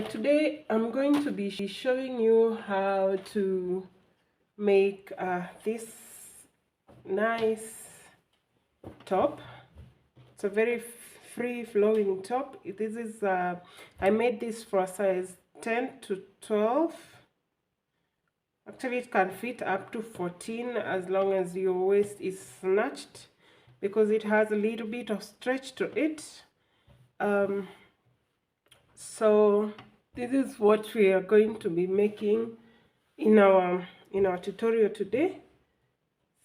Today I'm going to be showing you how to make this nice top. It's a very free-flowing top. This is I made this for size 10 to 12. Actually, it can fit up to 14 as long as your waist is snatched, because it has a little bit of stretch to it. So this is what we are going to be making in our tutorial today.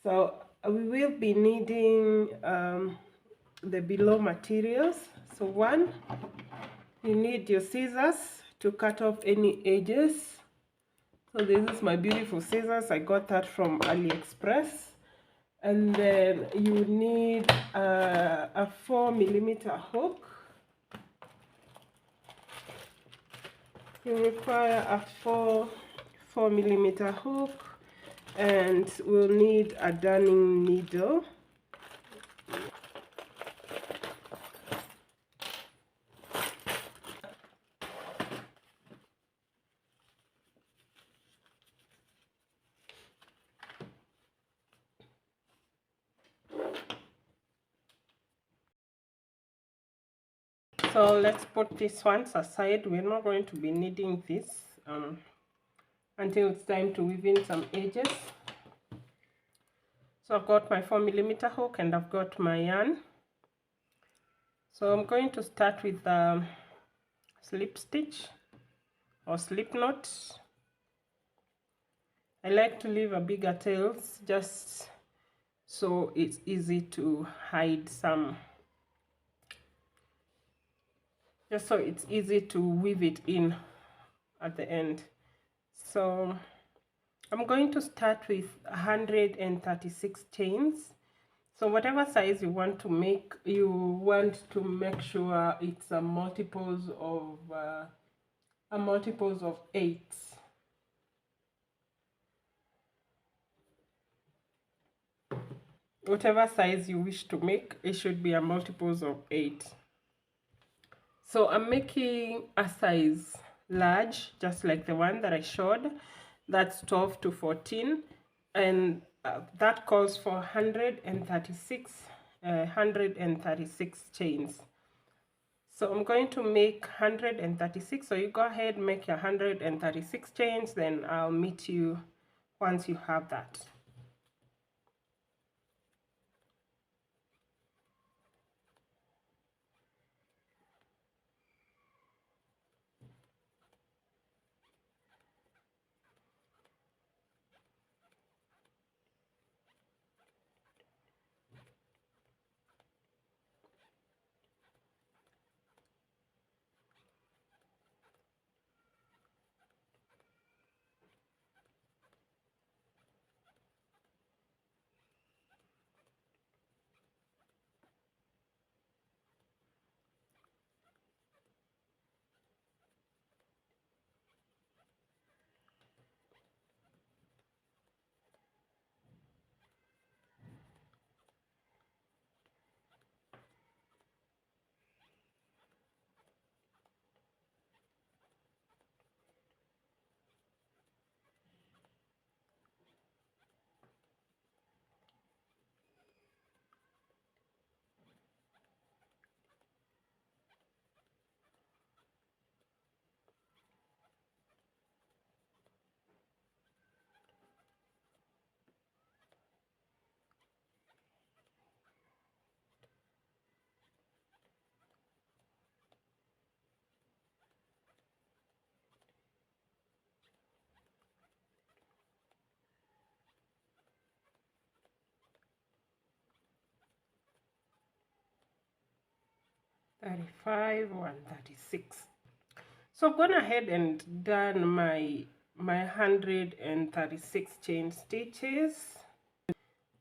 So we will be needing the below materials. So one, you need your scissors to cut off any edges. So this is my beautiful scissors. I got that from AliExpress. And then you need a 4mm hook. You require a 4mm hook, and we'll need a darning needle. So let's put these ones aside. We're not going to be needing this until it's time to weave in some edges. So I've got my 4mm hook and I've got my yarn. So I'm going to start with slip stitch or slip knot. I like to leave a bigger tails just so it's easy to hide some, just so it's easy to weave it in at the end. So I'm going to start with 136 chains. So whatever size you want to make, you want to make sure it's a multiples of 8. Whatever size you wish to make, it should be a multiples of 8. So I'm making a size large, just like the one that I showed. That's 12 to 14, and that calls for 136 chains. So I'm going to make 136. So you go ahead, make your 136 chains, then I'll meet you once you have that. $35, 136. So I've gone ahead and done my 136 chain stitches.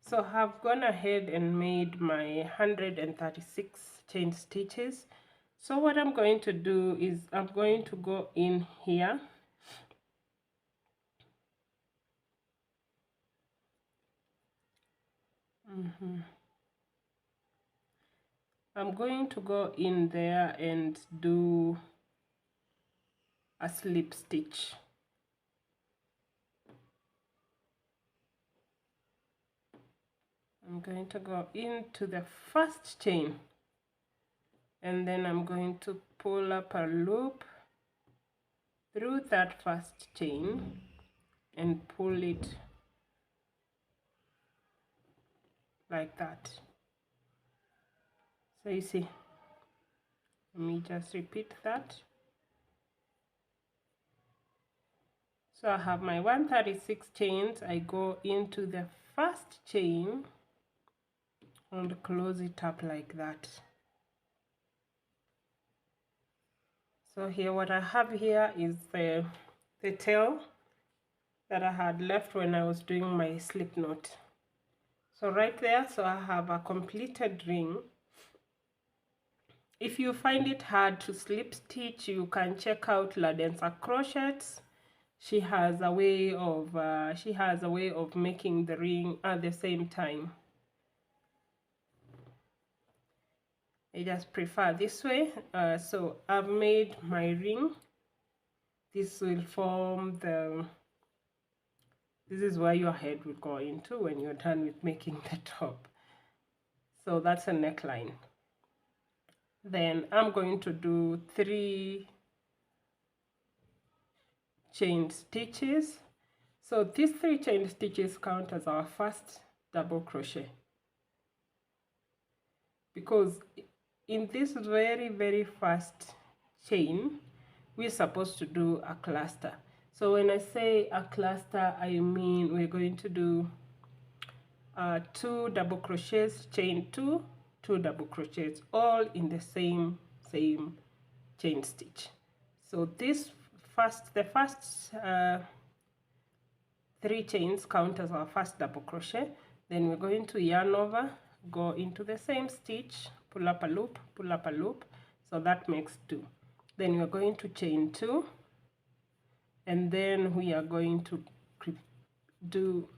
So I've gone ahead and made my 136 chain stitches. So what I'm going to do is I'm going to go in here. I'm going to go in there and do a slip stitch. I'm going to go into the first chain, and then I'm going to pull up a loop through that first chain and pull it like that. So you see, let me just repeat that. So I have my 136 chains. I go into the first chain and close it up like that. So here, what I have here is the tail that I had left when I was doing my slip knot. So right there, so I have a completed ring. If you find it hard to slip stitch, you can check out Ladensa Crochets. She has a way of making the ring at the same time. I just prefer this way. So I've made my ring. This will form the, this is where your head will go into when you're done with making the top. So that's a neckline. Then I'm going to do 3 chain stitches. So these 3 chain stitches count as our first double crochet, because in this very first chain we're supposed to do a cluster. So when I say a cluster, I mean we're going to do 2 double crochets, chain 2, 2 double crochets, all in the same chain stitch. So the first 3 chains count as our first double crochet. Then we're going to yarn over, go into the same stitch, pull up a loop, pull up a loop, so that makes 2. Then we're going to chain 2, and then we are going to do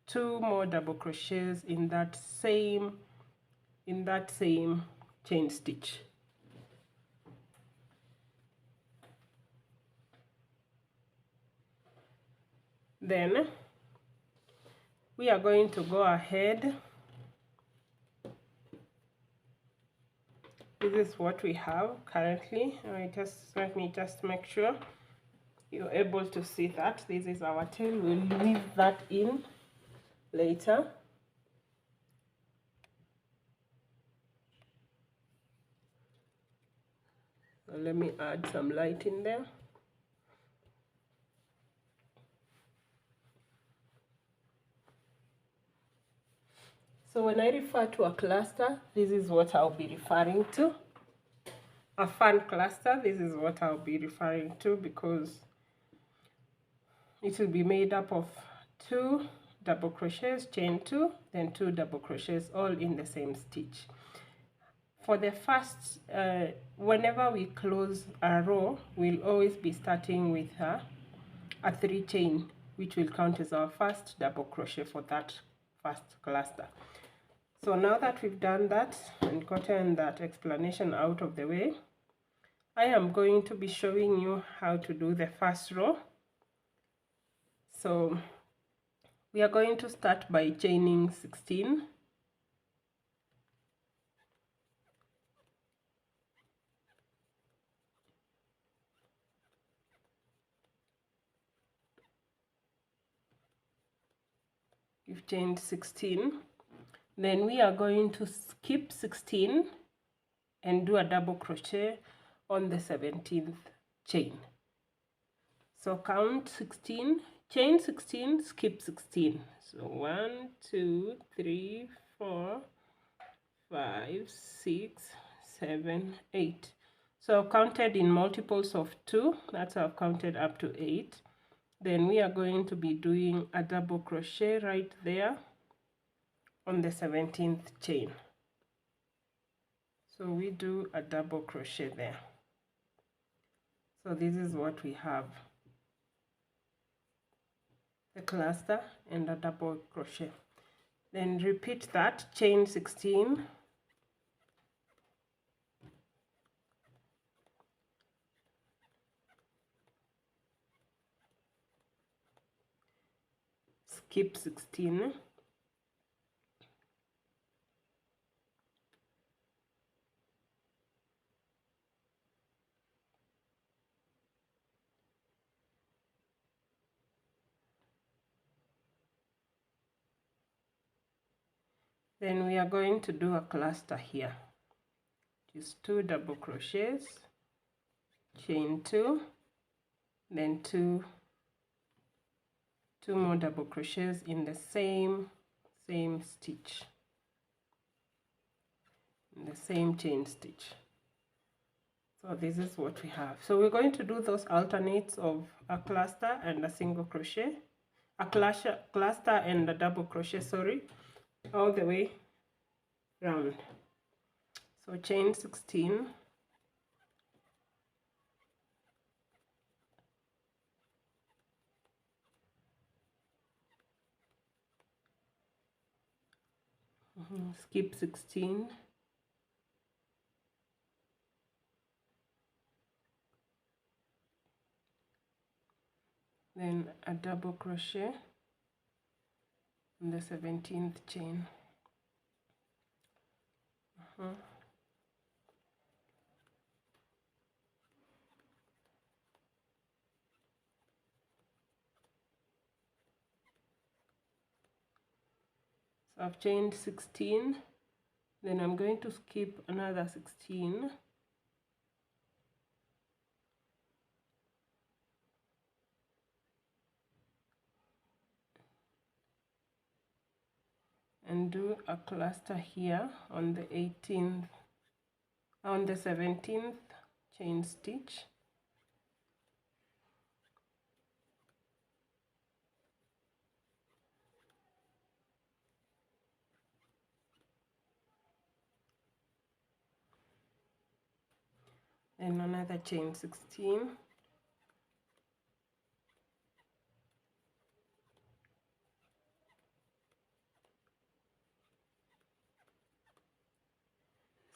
2 more double crochets in that same chain stitch. Then we are going to go ahead. This is what we have currently. Let me just make sure you're able to see that. This is our tail. We'll leave that in later. So let me add some light in there. So when I refer to a cluster, this is what I'll be referring to. A fan cluster, this is what I'll be referring to, because it will be made up of 2 double crochets, chain 2, then 2 double crochets, all in the same stitch. For the first, whenever we close a row, we'll always be starting with a 3 chain, which will count as our first double crochet for that first cluster. So now that we've done that and gotten that explanation out of the way, I am going to be showing you how to do the first row. So we are going to start by chaining 16. You've chained 16. Then we are going to skip 16 and do a double crochet on the 17th chain. So count 16, chain 16, skip 16. So 1, 2, 3, 4, 5, 6, 7, 8. So I've counted in multiples of 2. That's how I've counted up to 8. Then we are going to be doing a double crochet right there on the 17th chain. So we do a double crochet there. So this is what we have: the cluster and a double crochet. Then repeat that, chain 16, skip 16. Then we are going to do a cluster here. Just 2 double crochets, chain 2, then 2 more double crochets in the same stitch, in the same chain stitch. So this is what we have. So we're going to do those alternates of a cluster and a single crochet, a cluster and a double crochet, sorry, all the way round. So chain 16, skip 16, then a double crochet in the 17th chain. So I've chained 16, then I'm going to skip another 16, and do a cluster here on the 18th, on the 17th chain stitch. Then another chain 16,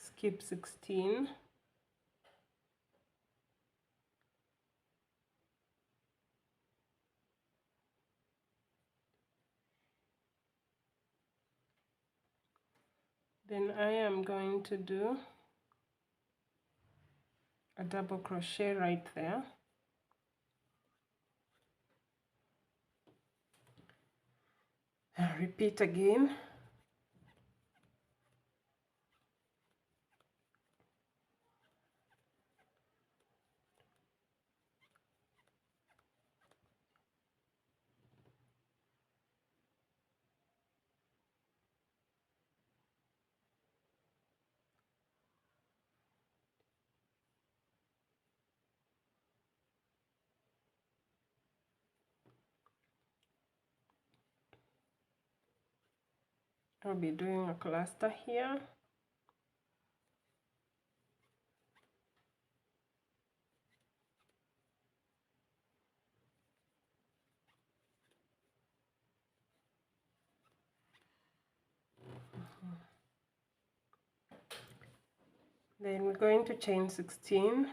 skip 16, then I am going to do a double crochet right there, and repeat again. I'll be doing a cluster here, then we're going to chain 16,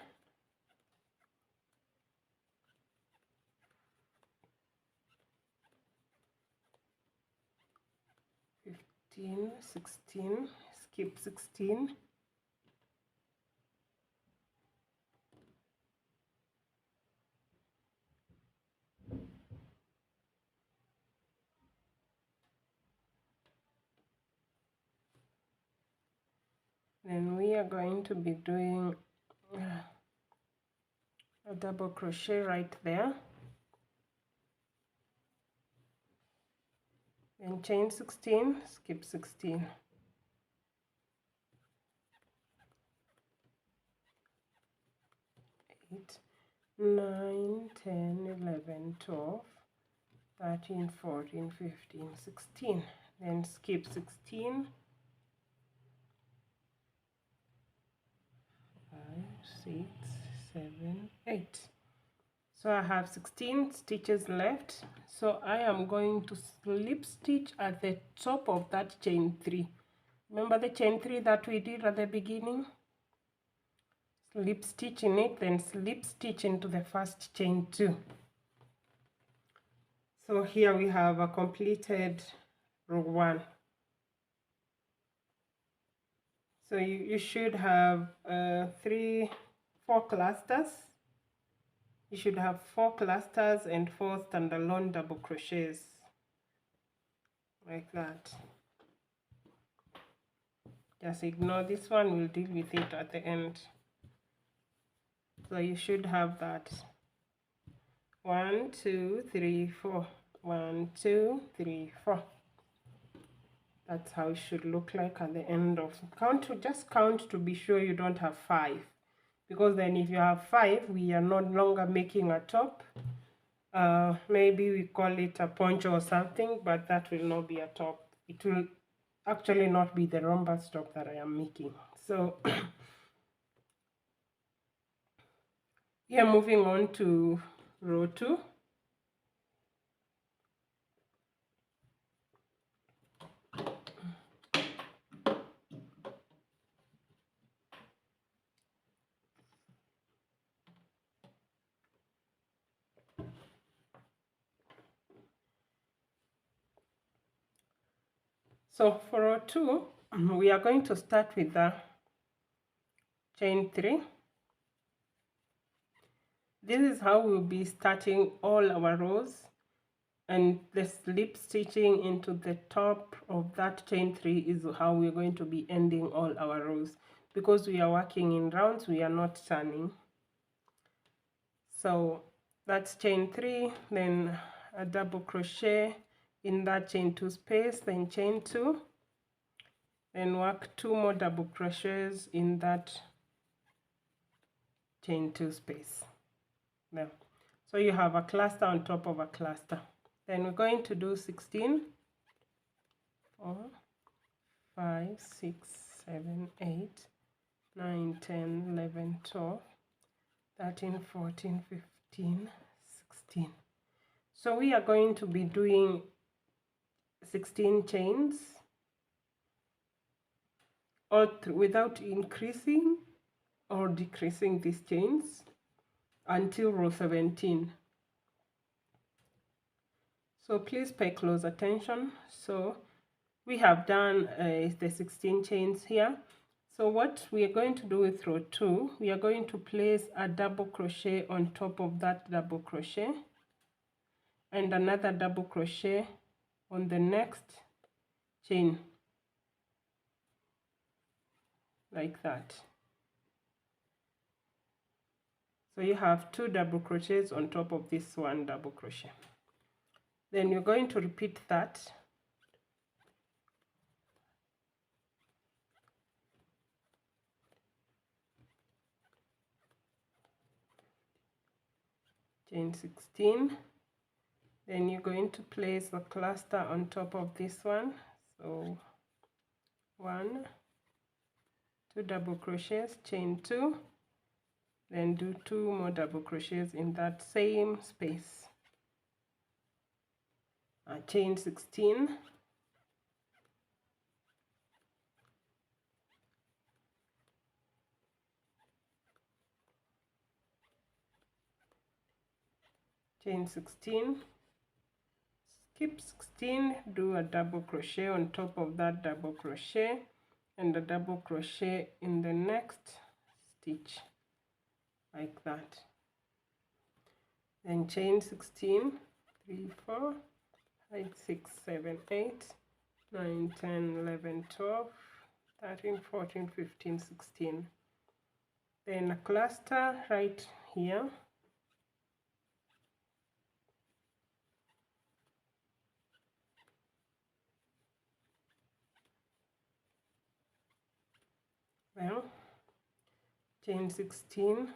fifteen, 16, skip 16, then we are going to be doing a double crochet right there, then chain 16, skip 16, 8, 9, 10, 11, 12, 13, 14, 15, 16, then skip 16, 5, 6, 7, 8. So I have 16 stitches left. So I am going to slip stitch at the top of that chain 3. Remember the chain 3 that we did at the beginning? Slip stitch in it, then slip stitch into the first chain 2. So here we have a completed row 1. So you should have 4 clusters. You should have 4 clusters and 4 standalone double crochets, like that. Just ignore this one, we'll deal with it at the end. So you should have that. 1 2 3 4. 1 2 3 4. That's how it should look like at the end of just count to be sure you don't have 5, because then if you have 5, we are no longer making a top. Maybe we call it a poncho or something, but that will not be a top. It will actually not be the rhombus top that I am making. So here, moving on to row 2. So for row 2, we are going to start with the chain 3. This is how we'll be starting all our rows, and the slip stitching into the top of that chain 3 is how we're going to be ending all our rows. Because we are working in rounds, we are not turning. So that's chain 3, then a double crochet in that chain 2 space, then chain 2, then work 2 more double crochets in that chain 2 space. There. So you have a cluster on top of a cluster. Then we're going to do 16, 4, 5, 6, 7, 8, 9, 10, 11, 12, 13, 14, 15, 16. So we are going to be doing 16 chains without increasing or decreasing these chains until row 17. So please pay close attention. So we have done the 16 chains here. So what we are going to do with row 2, we are going to place a double crochet on top of that double crochet and another double crochet on the next chain, like that. So you have 2 double crochets on top of this one double crochet. Then you're going to repeat that. Chain 16. Then you're going to place a cluster on top of this one. So 1, 2 double crochets, chain 2, then do 2 more double crochets in that same space. Chain 16, chain 16, skip 16, do a double crochet on top of that double crochet and a double crochet in the next stitch, like that. Then chain 16, 3, 4, 5, 6, 7, 8, 9, 10, 11, 12, 13, 14, 15, 16. Then a cluster right here. Well, chain 16,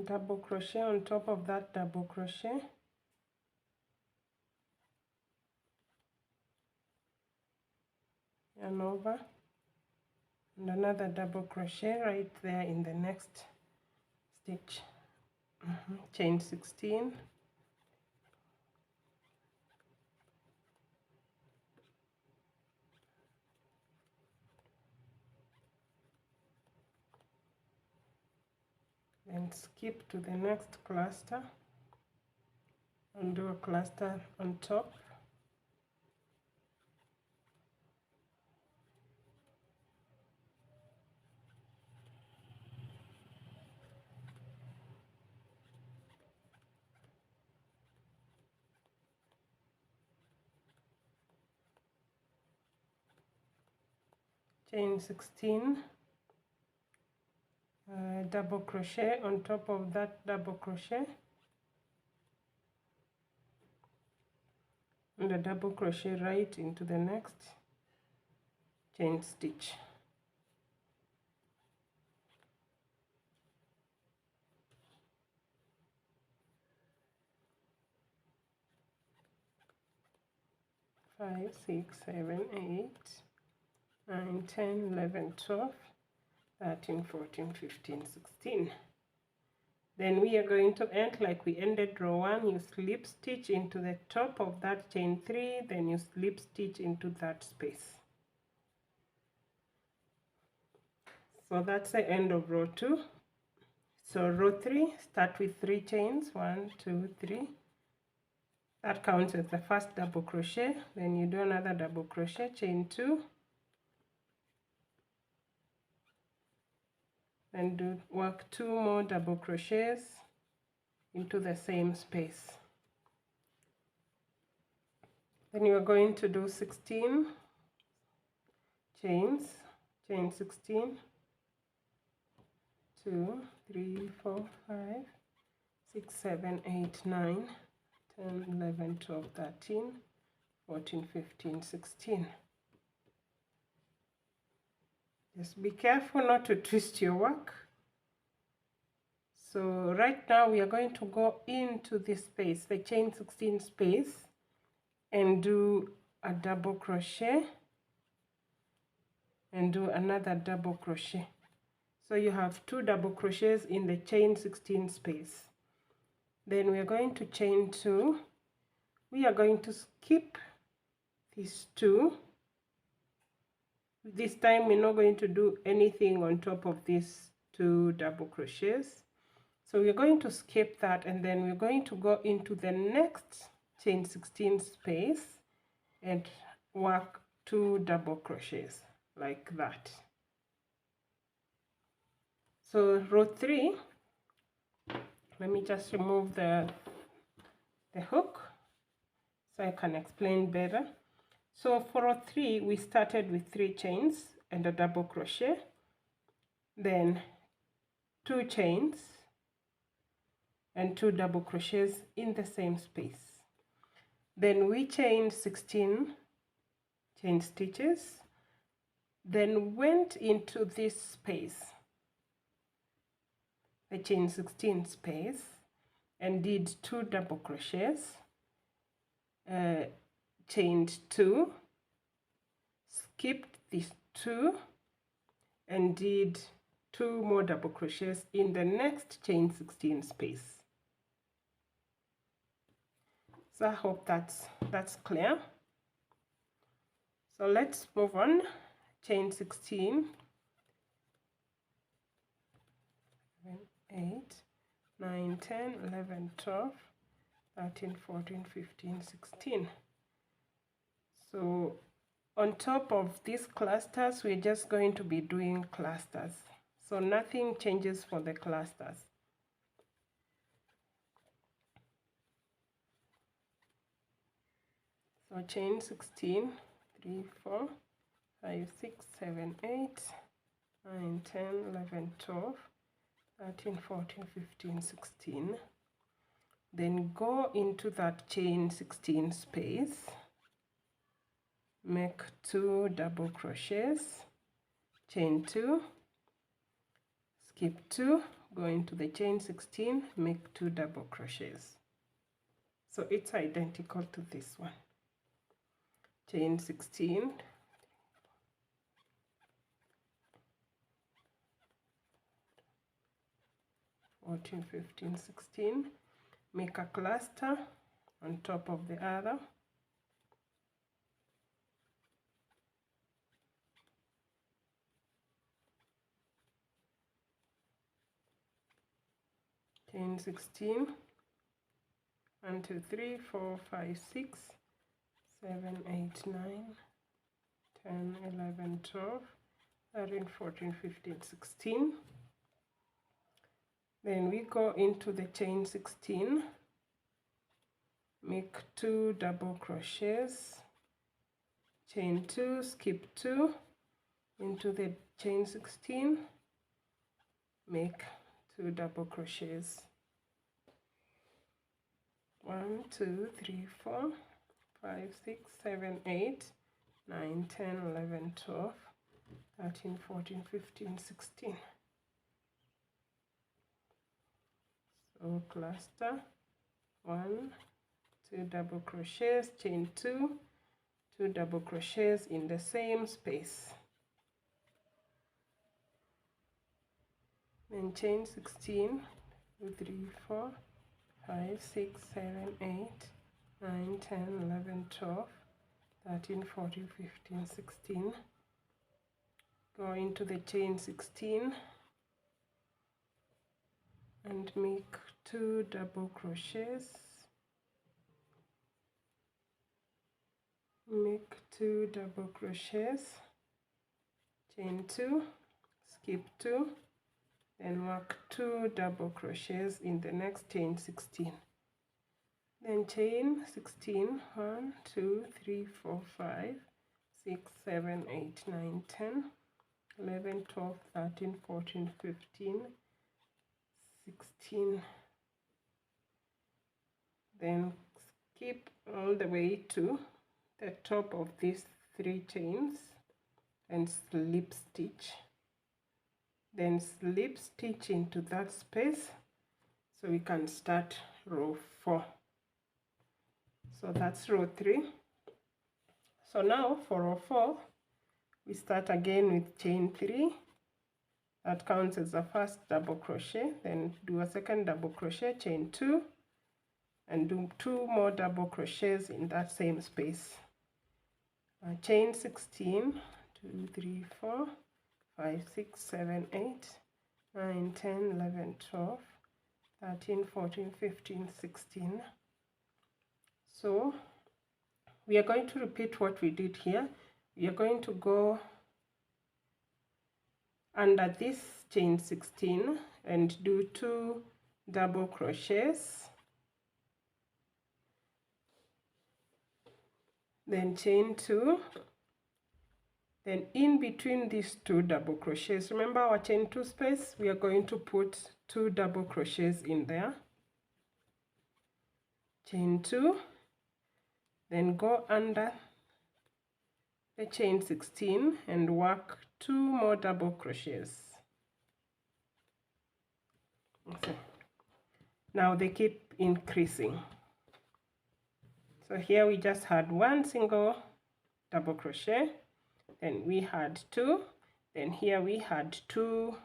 double crochet on top of that double crochet, yarn over, and another double crochet right there in the next stitch. Chain 16, and skip to the next cluster and do a cluster on top. Chain 16, double crochet on top of that double crochet, and a double crochet right into the next chain stitch. Five, 6, 7, 8, 9, 10, 11, 12, 13, 14, 15, 16. Then we are going to end like we ended row 1. You slip stitch into the top of that chain 3, then you slip stitch into that space. So that's the end of row 2. So row 3, start with 3 chains, 1, 2, 3. That counts as the first double crochet. Then you do another double crochet, chain 2, and work 2 more double crochets into the same space. Then you are going to do 16 chains, chain 16, 2, 3, 4, 5, 6, 7, 8, 9, 10, 11, 12, 13, 14, 15, 16. Just be careful not to twist your work. So right now we are going to go into this space, the chain 16 space, and do a double crochet and do another double crochet. So you have 2 double crochets in the chain 16 space. Then we are going to chain 2. We are going to skip these 2. This time we're not going to do anything on top of these 2 double crochets. So we're going to skip that, and then we're going to go into the next chain 16 space and work 2 double crochets like that. So row 3, let me just remove the hook so I can explain better. So for row 3, we started with 3 chains and a double crochet, then 2 chains and 2 double crochets in the same space. Then we chained 16 chain stitches, then went into this space, the chain 16 space, and did 2 double crochets, chained 2, skipped these 2, and did 2 more double crochets in the next chain 16 space. So I hope that's clear. So let's move on. Chain 16, 8, 9, 10, 11, 12, 13, 14, 15, 16. So on top of these clusters, we're just going to be doing clusters. So nothing changes for the clusters. So chain 16, 3, 4, 5, 6, 7, 8, 9, 10, 11, 12, 13, 14, 15, 16. Then go into that chain 16 space, make 2 double crochets, chain 2, skip 2, go into the chain 16, make 2 double crochets. So it's identical to this one. Chain 16, 14, 15, 16, make a cluster on top of the other, chain 16, 1 2 3 4 5 6 7 8 9 10 11 12 13 14 15 16. Then we go into the chain 16, make 2 double crochets, chain 2, skip 2 into the chain 16, make 2 double crochets. 1 2 3 4 5 6 7 8 9 10 11 12 13 14 15 16. So cluster 1 2 double crochets, chain 2, 2 double crochets in the same space, then chain 16, 2 3 4 5 6 7 8 9 10 11 12 13 14 15 16. Go into the chain 16 and make 2 double crochets, make 2 double crochets, chain 2, skip 2, then work 2 double crochets in the next chain 16, then chain 16, 1 2 3 4 5 6 7 8 9 10 11 12 13 14 15 16. Then skip all the way to the top of these 3 chains and slip stitch, then slip stitch into that space so we can start row 4. So that's row 3. So now for row 4 we start again with chain 3. That counts as the first double crochet, then do a second double crochet, chain 2, and do 2 more double crochets in that same space. Chain 16, 2 3 4 5 6 7 8 9 10 11 12 13 14 15 16. So we are going to repeat what we did here. We are going to go under this chain 16 and do 2 double crochets, then chain 2, then in between these 2 double crochets, remember our chain 2 space, we are going to put 2 double crochets in there, chain 2, then go under the chain 16 and work 2 more double crochets. Okay. Now they keep increasing. So here we just had 1 single double crochet, then we had 2, then here we had 2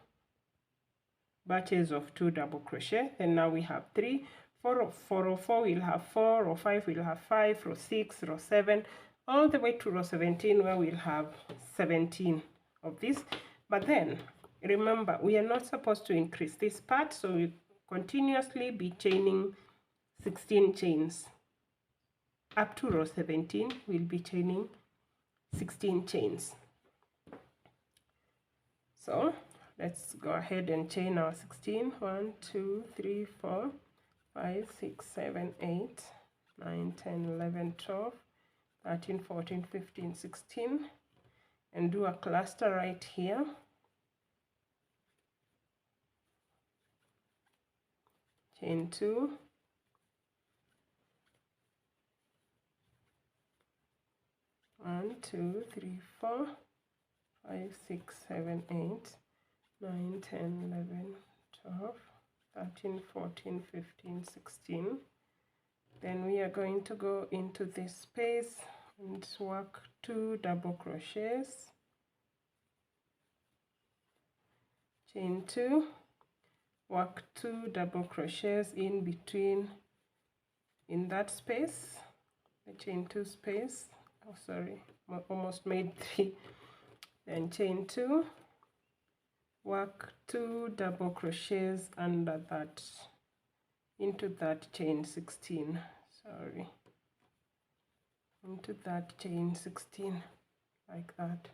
batches of 2 double crochet, then now we have 3. For row 4 we'll have 4, row 5 we'll have 5, row 6, row 7, all the way to row 17 where we'll have 17 of this. But then remember, we are not supposed to increase this part, so we continuously be chaining 16 chains. Up to row 17 we'll be chaining 16 chains. So let's go ahead and chain our 16. 1 2 3 4 5 6 7 8 9 10 11 12 13 14 15 16, and do a cluster right here, chain 2, one 2 3 4 5 6 7 8 9 10 11 12 13 14 15 16. Then we are going to go into this space and work 2 double crochets, chain 2, work 2 double crochets in between, in that space, the chain 2 space. Oh sorry, almost made 3. Then chain 2, work 2 double crochets under that into that chain 16, sorry, into that chain 16, like that.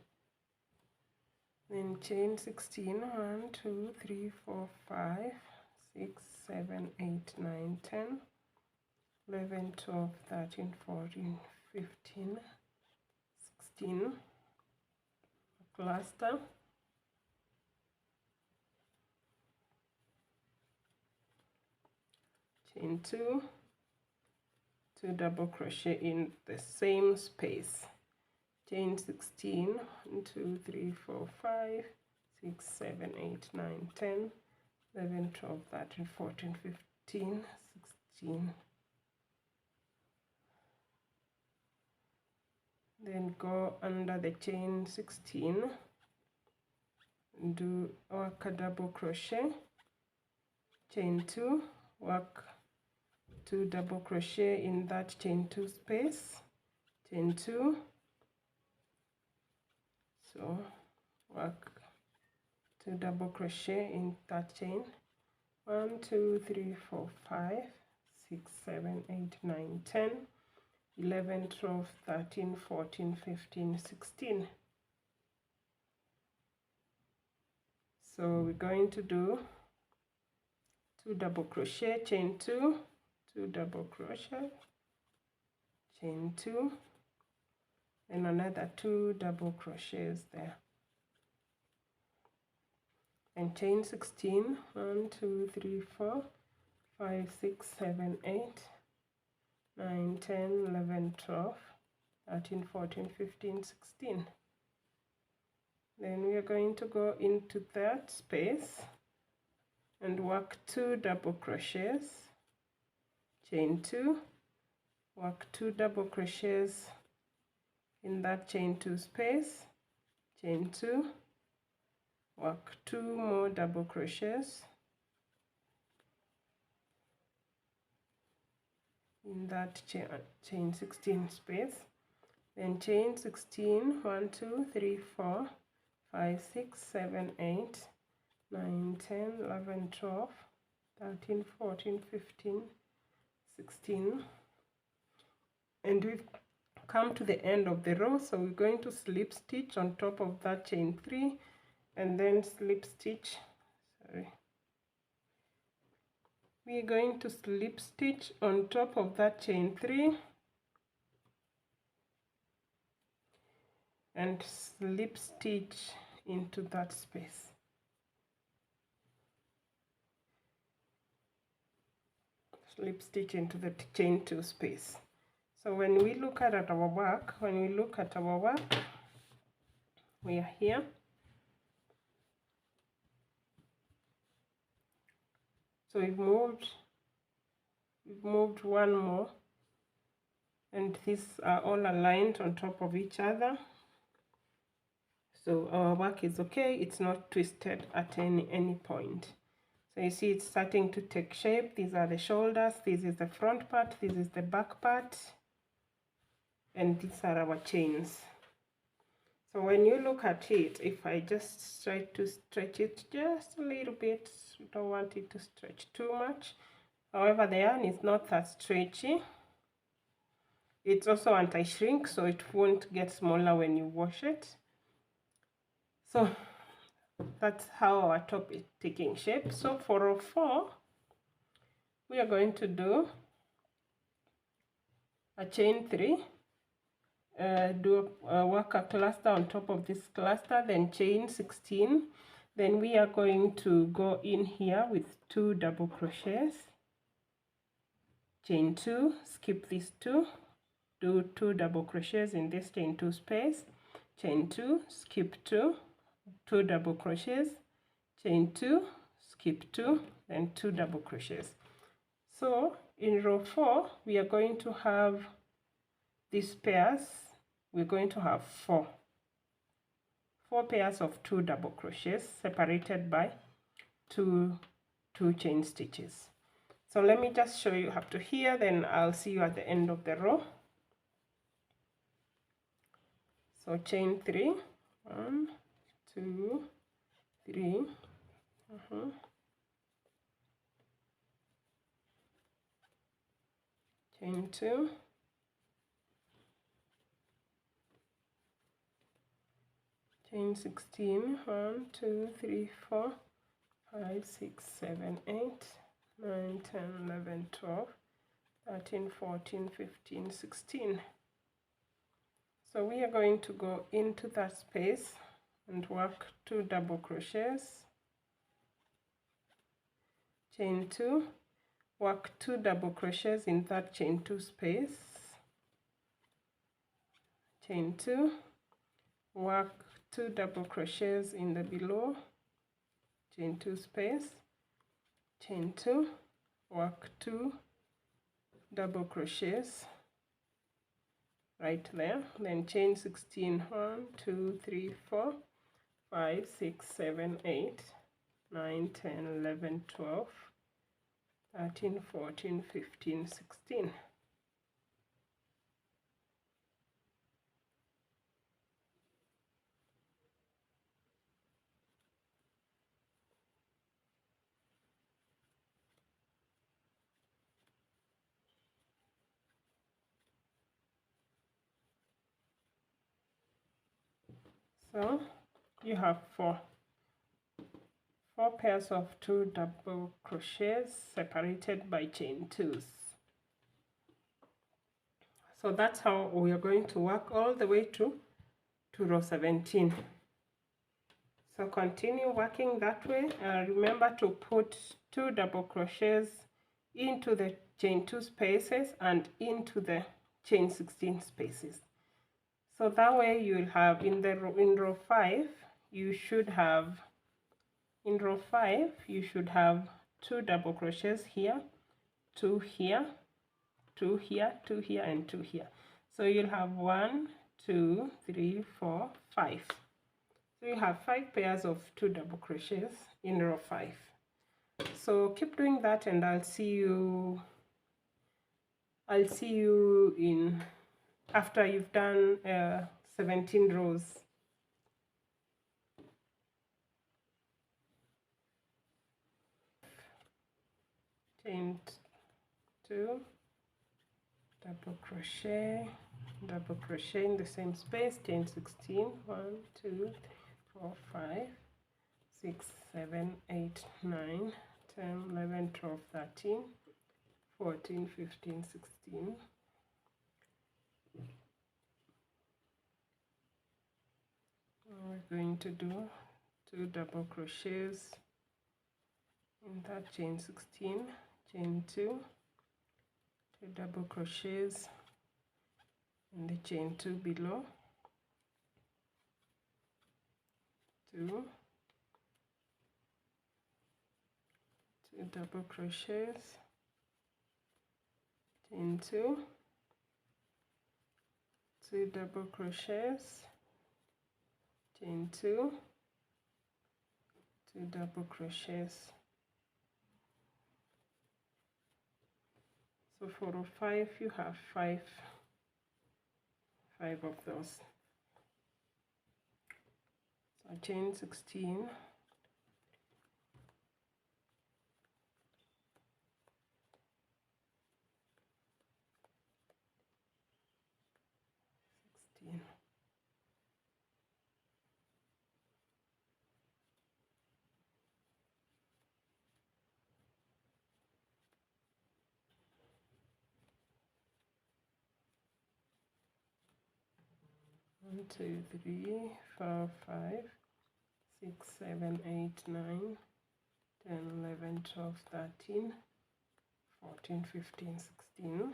Then chain 16, 1 2 3 4 5 6 7 8 9 10 11 12 13 14 15 16, cluster, chain 2, 2 double crochet in the same space, chain 16, 1 2 3 4 5 6 7 8 9 10 11 12 13 14 15 16. Then go under the chain 16 and do work a double crochet, chain 2, work 2 double crochet in that chain 2 space, chain 2, so work 2 double crochet in that chain, 1 2 3 4 5 6 7 8 9 10 11 12 13 14 15 16. So we're going to do 2 double crochet, chain 2, 2 double crochet, chain 2, and another 2 double crochets there, and chain 16, 1 2 3 4 5 6 7 8 9 10 11 12 13 14 15 16. Then we are going to go into that space and work 2 double crochets, chain 2, work 2 double crochets in that chain 2 space, chain 2, work 2 more double crochets in that chain 16 space, then chain 16, 1 2 3 4 5 6 7 8 9 10 11 12 13 14 15 16, and we've come to the end of the row, so we're going to slip stitch on top of that chain 3 and then slip stitch, we're going to slip stitch on top of that chain 3 and slip stitch into that space. Slip stitch into the chain 2 space. So when we look at our work, we are here. So we've moved one more, and these are all aligned on top of each other. So our work is okay, it's not twisted at any point. So you see it's starting to take shape. These are the shoulders, this is the front part, this is the back part, and these are our chains. So when you look at it, if I just try to stretch it just a little bit, you don't want it to stretch too much. However, the yarn is not that stretchy. It's also anti-shrink, so it won't get smaller when you wash it. So that's how our top is taking shape. So for row 4, we are going to do a chain 3, work a cluster on top of this cluster, then chain 16. Then we are going to go in here with 2 double crochets, chain 2, skip these 2, do 2 double crochets in this chain 2 space, chain 2, skip 2, 2 double crochets, chain 2, skip 2, then 2 double crochets. So in row 4 we are going to have these pairs. We're going to have 4 pairs of 2 double crochets separated by two chain stitches. So let me just show you up to here, then I'll see you at the end of the row. So chain 3, 1 2 3, chain 2, chain 16, 1, 2, 3, 4, 5, 6, 7, 8, 9, 10, 11, 12, 13, 14, 15, 16. So we are going to go into that space and work 2 double crochets, chain 2, work 2 double crochets in that chain 2 space, chain 2, work 2 double crochets in the below, chain 2 space, chain 2, work 2 double crochets right there, then chain 16, 1, 2, 3, 4, 5, 6, 7, 8, 9, 10, 11, 12, 13, 14, 15, 16. So you have four pairs of 2 double crochets separated by chain 2s. So that's how we are going to work all the way to row 17. So continue working that way. Remember to put 2 double crochets into the chain 2 spaces and into the chain 16 spaces. So that way you'll have in row 5 you should have 2 double crochets here, 2 here, 2 here, 2 here, and 2 here. So you'll have 1, 2, 3, 4, 5. So you have 5 pairs of 2 double crochets in row 5. So keep doing that, and I'll see you in after you've done 17 rows. Chain 2, double crochet in the same space, chain 16, 1, 2, 3, 4, 5, 6, 7, 8, 9, 10, 11, 12, 13, 14, 15, 16. We're going to do 2 double crochets in that chain 16, chain 2, 2 double crochets in the chain 2 below, 2, 2 double crochets, chain 2, 2 double crochets, chain 2, 2 double crochets. So for row 5 you have 5 of those. So chain 16, 16. One, 2, 3, 4, 5, 6, 7, 8, 9, 10, 11, 12, 13, 14, 15, 16.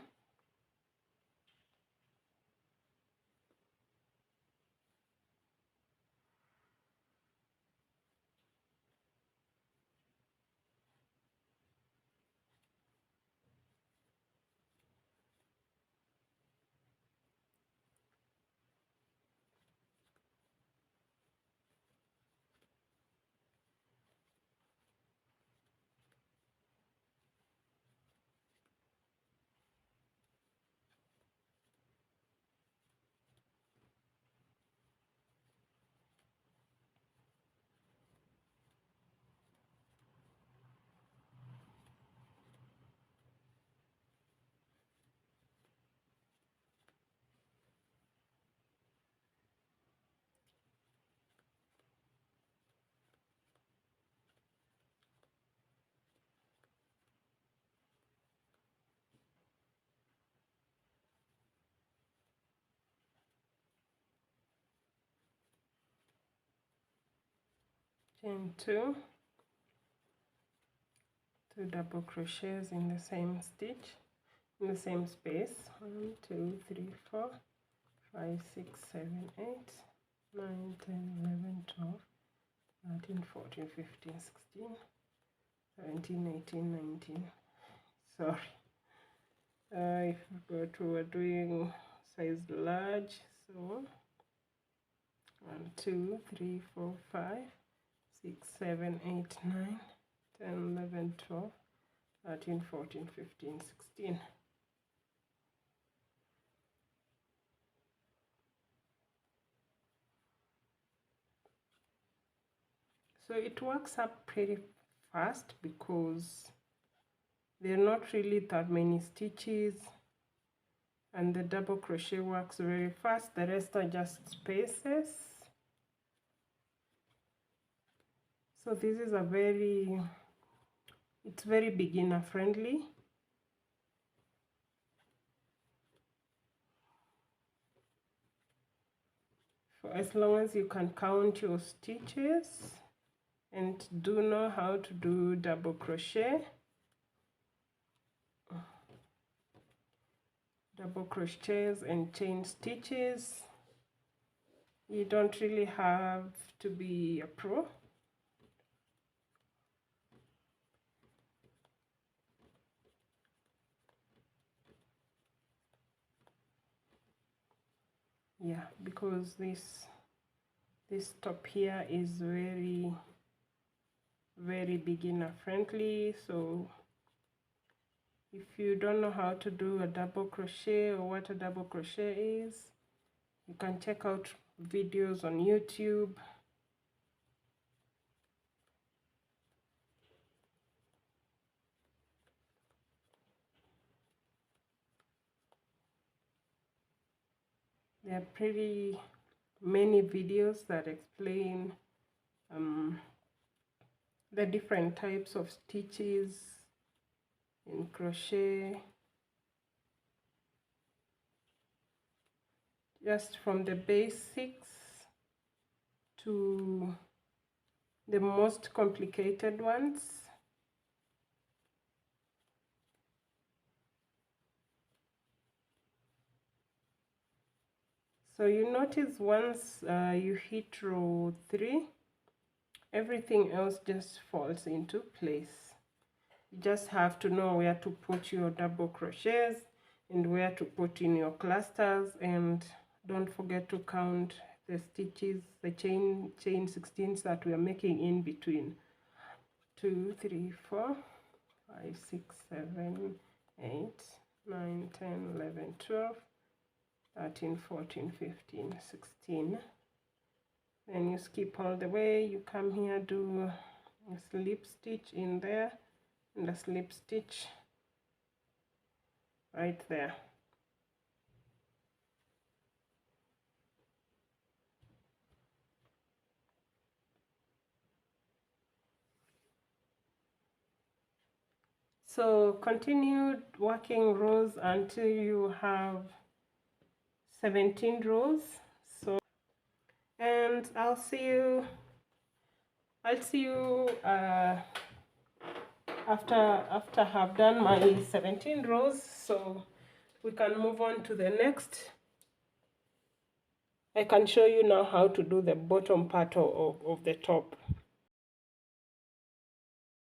chain 2, 2 double crochets in the same stitch, in the same space. 1 2 3 4 5 6 7 8 9 10 11 12 13 14 15 16 17 18 19. Sorry, I forgot we were doing size large. So 1 2 3 4 5 6 7 8 9 10 11 12 13 14 15 16. So it works up pretty fast because there are not really that many stitches, and the double crochet works very fast. The rest are just spaces. So this is it's very beginner friendly. For as long as you can count your stitches and do know how to do double crochet, double crochets and chain stitches, you don't really have to be a pro. Yeah, because this top here is very beginner friendly. So if you don't know how to do a double crochet or what a double crochet is, you can check out videos on YouTube. There are pretty many videos that explain the different types of stitches in crochet, just from the basics to the most complicated ones. So you notice once you hit row 3, everything else just falls into place. You just have to know where to put your double crochets and where to put in your clusters, and don't forget to count the stitches, the chain 16s that we are making in between. 2 3 4 5 6 7 8 9 10 11 12 13 14 15 16. Then you skip all the way, you come here, do a slip stitch in there and a slip stitch right there. So continue working rows until you have 17 rows. So, and I'll see you after I've done my 17 rows, so we can move on to the next. I can show you now how to do the bottom part of the top.